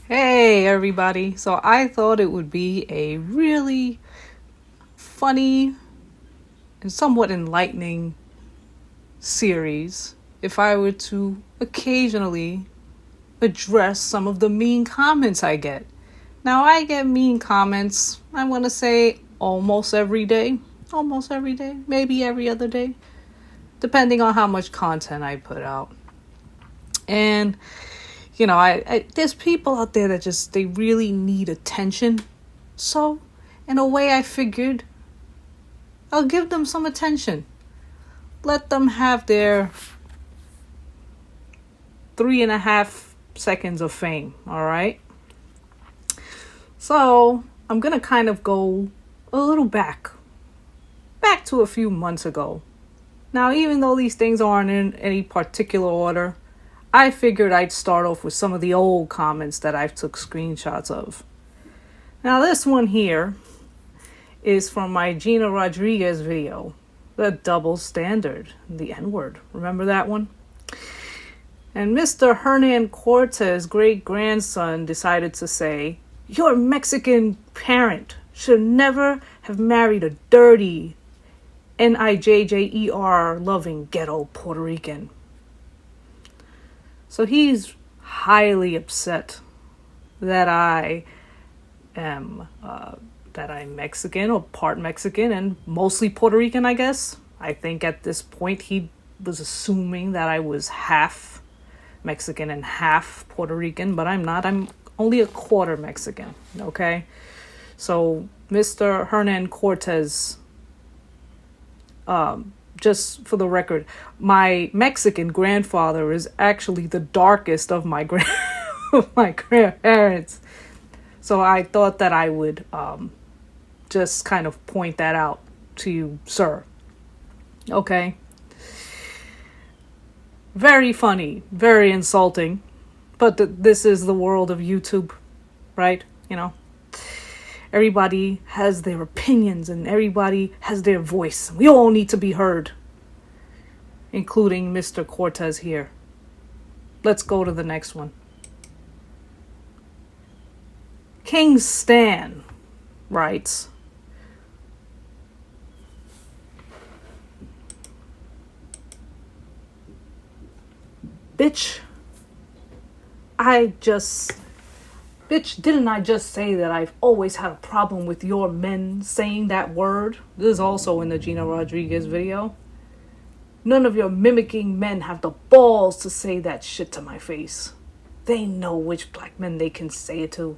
Hey everybody. So I thought it would be a really funny and somewhat enlightening series if I were to occasionally address some of the mean comments I get. Now I get mean comments, I want to say almost every day, maybe every other day, depending on how much content I put out. And I there's people out there that they really need attention. So, in a way, I figured I'll give them some attention. Let them have their 3.5 seconds of fame, all right? So, I'm going to kind of go a little back to a few months ago. Now, even though these things aren't in any particular order, I figured I'd start off with some of the old comments that I took screenshots of. Now, this one here is from my Gina Rodriguez video, the double standard, the N-word. Remember that one? And Mr. Hernan Cortez' great-grandson decided to say, "Your Mexican parent should never have married a dirty, NIJJER loving ghetto Puerto Rican." So he's highly upset that I'm Mexican or part Mexican and mostly Puerto Rican, I guess. I think at this point he was assuming that I was half Mexican and half Puerto Rican, but I'm not. I'm only a quarter Mexican, okay? So Mr. Hernan Cortez, just for the record, my Mexican grandfather is actually the darkest of my my grandparents. So I thought that I would just kind of point that out to you, sir. Okay. Very funny, very insulting, but this is the world of YouTube, right? Everybody has their opinions and everybody has their voice. We all need to be heard, including Mr. Cortez here. Let's go to the next one. King Stan writes, Bitch, didn't I just say that I've always had a problem with your men saying that word? This is also in the Gina Rodriguez video. None of your mimicking men have the balls to say that shit to my face. They know which black men they can say it to.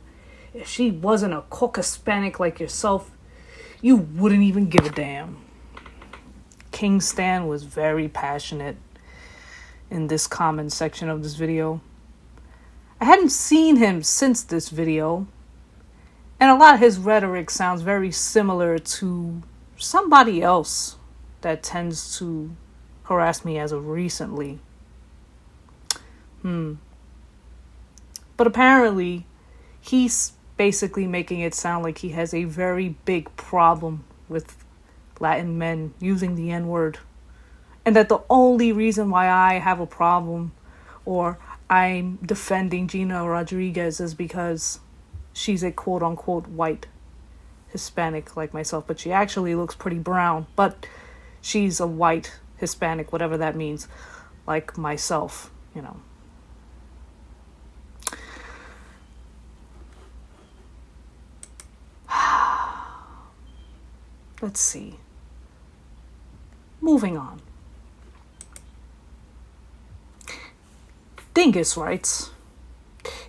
If she wasn't a Hispanic like yourself, you wouldn't even give a damn. King Stan was very passionate in this comment section of this video. I hadn't seen him since this video, and a lot of his rhetoric sounds very similar to somebody else that tends to harass me as of recently. But apparently, he's basically making it sound like he has a very big problem with Latin men using the N-word. And that the only reason why I have a problem or I'm defending Gina Rodriguez is because she's a quote-unquote white Hispanic like myself. But she actually looks pretty brown. But she's a white Hispanic, whatever that means, like myself, Let's see. Moving on. Dingus writes,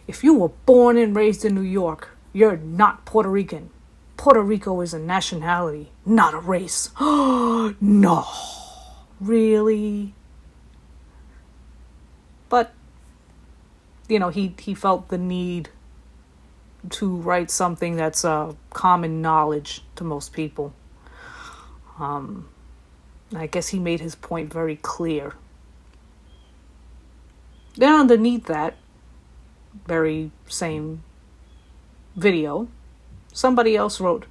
if you were born and raised in New York, you're not Puerto Rican. Puerto Rico is a nationality, not a race. No. Really? But, he felt the need to write something that's common knowledge to most people. I guess he made his point very clear. Then underneath that very same video, somebody else wrote,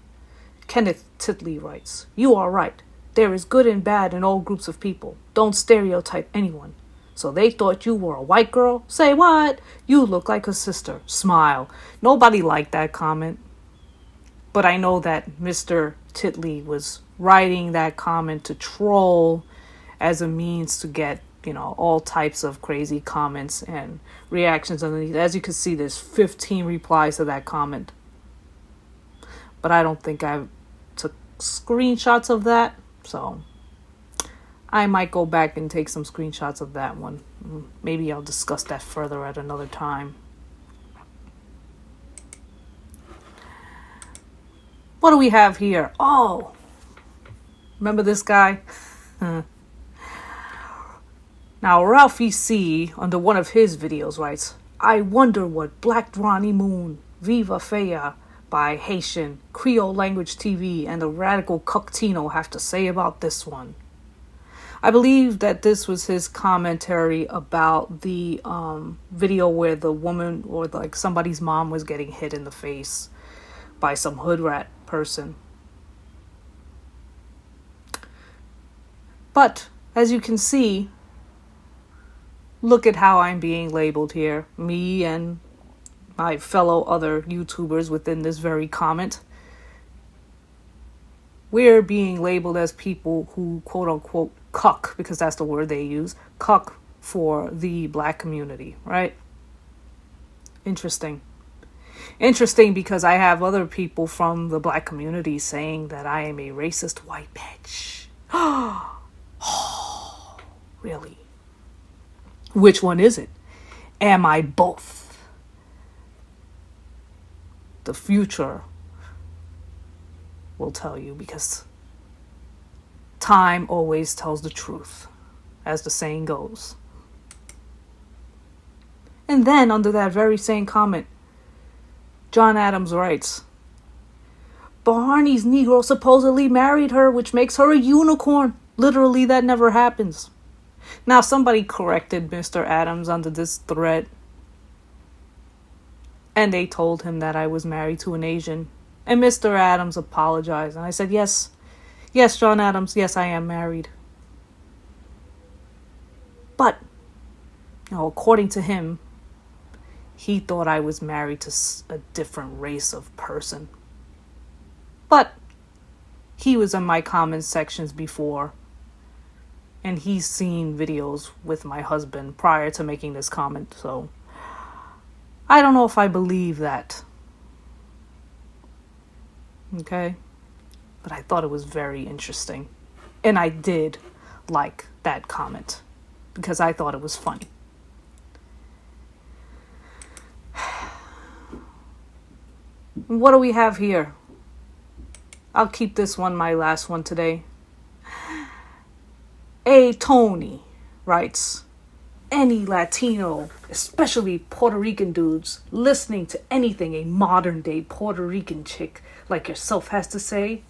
Kenneth Titley writes, "You are right. There is good and bad in all groups of people. Don't stereotype anyone. So they thought you were a white girl? Say what? You look like a sister. Smile. Nobody liked that comment. But I know that Mr. Titley was writing that comment to troll as a means to get, all types of crazy comments and reactions underneath. As you can see, there's 15 replies to that comment. But I don't think I took screenshots of that. So I might go back and take some screenshots of that one. Maybe I'll discuss that further at another time. What do we have here? Oh, remember this guy? Now, Ralphie C, under one of his videos, writes, I wonder what Black Ronnie Moon, Viva Fea by Haitian, Creole Language TV, and the Radical Cuctino have to say about this one. I believe that this was his commentary about the video where the woman or somebody's mom was getting hit in the face by some hood rat person. But as you can see, look at how I'm being labeled here. Me and my fellow other YouTubers within this very comment. We're being labeled as people who quote unquote cuck, because that's the word they use, cuck for the black community, right? Interesting. Interesting, because I have other people from the black community saying that I am a racist white bitch. Oh, really? Which one is it? Am I both? The future will tell you, because time always tells the truth, as the saying goes. And then under that very same comment, John Adams writes, Barney's Negro supposedly married her, which makes her a unicorn. Literally, that never happens. Now, somebody corrected Mr. Adams under this thread, and they told him that I was married to an Asian. And Mr. Adams apologized, and I said, yes, John Adams, yes, I am married. But, according to him, he thought I was married to a different race of person. But he was in my comment sections before, and he's seen videos with my husband prior to making this comment, so I don't know if I believe that. Okay? But I thought it was very interesting. And I did like that comment, because I thought it was funny. What do we have here? I'll keep this one my last one today. A Tony writes, any Latino, especially Puerto Rican dudes, listening to anything a modern day Puerto Rican chick like yourself has to say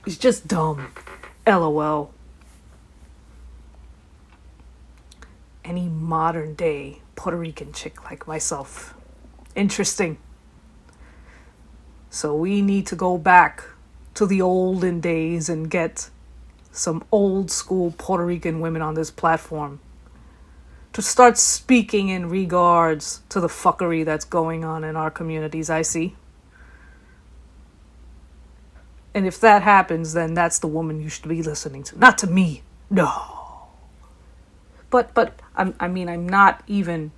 is just dumb. LOL. Any modern day Puerto Rican chick like myself. Interesting. So we need to go back to the olden days and get some old school Puerto Rican women on this platform to start speaking in regards to the fuckery that's going on in our communities, I see. And if that happens, then that's the woman you should be listening to. Not to me. No. But I'm not even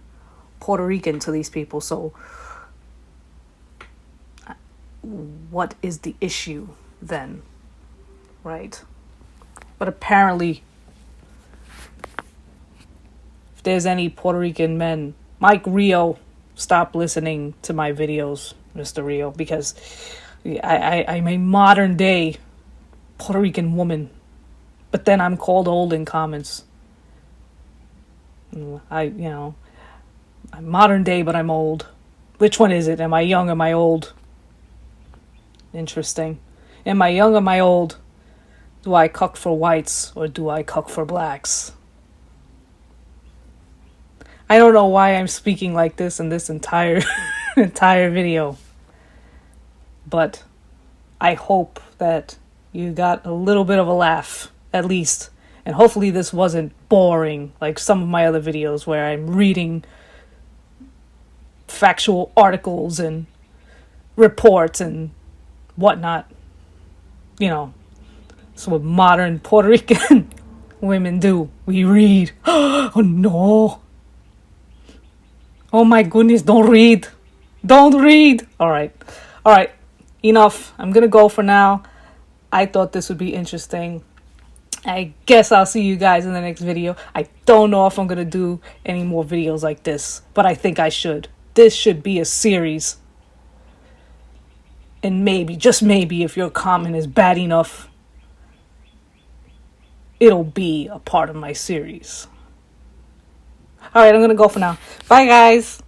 Puerto Rican to these people, so what is the issue then? Right? But apparently, if there's any Puerto Rican men, Mike Rio, stop listening to my videos, Mr. Rio, because I'm a modern day Puerto Rican woman, but then I'm called old in comments. I'm modern day, but I'm old. Which one is it? Am I young? Am I old? Interesting. Am I young? Am I old? Do I cuck for whites or do I cuck for blacks? I don't know why I'm speaking like this in this entire video. But I hope that you got a little bit of a laugh, at least, And hopefully this wasn't boring like some of my other videos where I'm reading factual articles and reports and whatnot. You know, it's what modern Puerto Rican women do. We read. Oh no. Oh my goodness, don't read. Don't read. All right. Enough. I'm going to go for now. I thought this would be interesting. I guess I'll see you guys in the next video. I don't know if I'm going to do any more videos like this, but I think I should. This should be a series. And maybe, just maybe, if your comment is bad enough, it'll be a part of my series. All right, I'm going to go for now. Bye, guys.